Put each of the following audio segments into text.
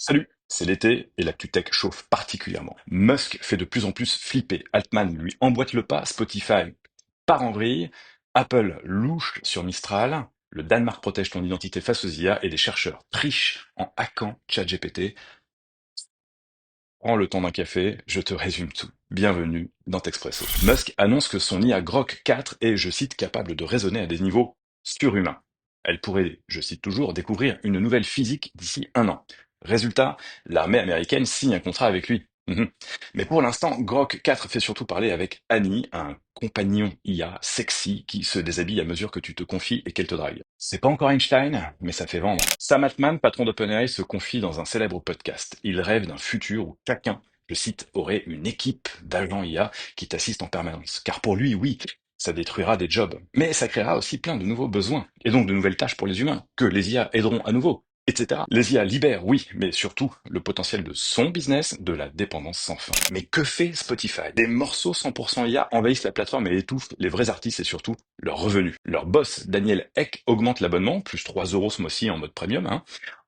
Salut, c'est l'été et l'actu tech chauffe particulièrement. Musk fait de plus en plus flipper, Altman lui emboîte le pas, Spotify part en vrille, Apple louche sur Mistral, le Danemark protège ton identité face aux IA et des chercheurs trichent en hackant ChatGPT. Prends le temps d'un café, je te résume tout. Bienvenue dans Texpresso. Musk annonce que son IA Grok 4 est, je cite, capable de raisonner à des niveaux surhumains. Elle pourrait, je cite toujours, découvrir une nouvelle physique d'ici un an. Résultat, l'armée américaine signe un contrat avec lui. Mais pour l'instant, Grok 4 fait surtout parler avec Annie, un compagnon IA sexy qui se déshabille à mesure que tu te confies et qu'elle te drague. C'est pas encore Einstein, mais ça fait vendre. Sam Altman, patron d'OpenAI, se confie dans un célèbre podcast. Il rêve d'un futur où chacun, je cite, aurait une équipe d'agents IA qui t'assistent en permanence. Car pour lui, oui, ça détruira des jobs, mais ça créera aussi plein de nouveaux besoins, et donc de nouvelles tâches pour les humains, que les IA aideront à nouveau, etc. Les IA libèrent, oui, mais surtout le potentiel de son business, de la dépendance sans fin. Mais que fait Spotify? Des morceaux 100% IA envahissent la plateforme et étouffent les vrais artistes et surtout leurs revenus. Leur boss, Daniel Ek, augmente l'abonnement, plus 3 euros ce mois-ci en mode premium,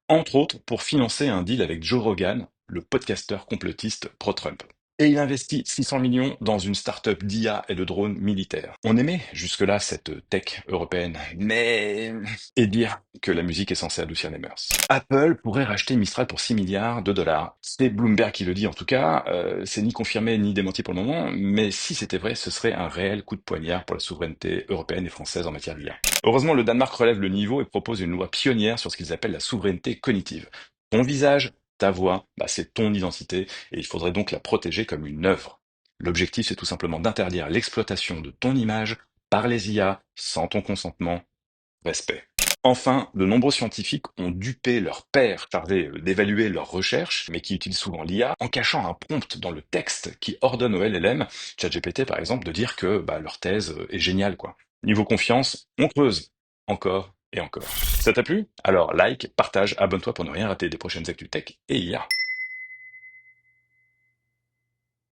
entre autres pour financer un deal avec Joe Rogan, le podcasteur complotiste pro-Trump. Et il investit 600 millions dans une start-up d'IA et de drones militaires. On aimait jusque-là cette tech européenne, mais... Et dire que la musique est censée adoucir les mœurs. Apple pourrait racheter Mistral pour 6 milliards de dollars. C'est Bloomberg qui le dit en tout cas, c'est ni confirmé ni démenti pour le moment, mais si c'était vrai, ce serait un réel coup de poignard pour la souveraineté européenne et française en matière d'IA. Heureusement, le Danemark relève le niveau et propose une loi pionnière sur ce qu'ils appellent la souveraineté cognitive. Ton visage, ta voix, c'est ton identité et il faudrait donc la protéger comme une œuvre. L'objectif, c'est tout simplement d'interdire l'exploitation de ton image par les IA sans ton consentement. Respect. Enfin, de nombreux scientifiques ont dupé leurs pairs chargés d'évaluer leurs recherches, mais qui utilisent souvent l'IA, en cachant un prompt dans le texte qui ordonne au LLM, ChatGPT par exemple, de dire que leur thèse est géniale, quoi. Niveau confiance, on creuse. Encore et encore. Ça t'a plu? Alors like, partage, abonne-toi pour ne rien rater des prochaines actus tech et IA.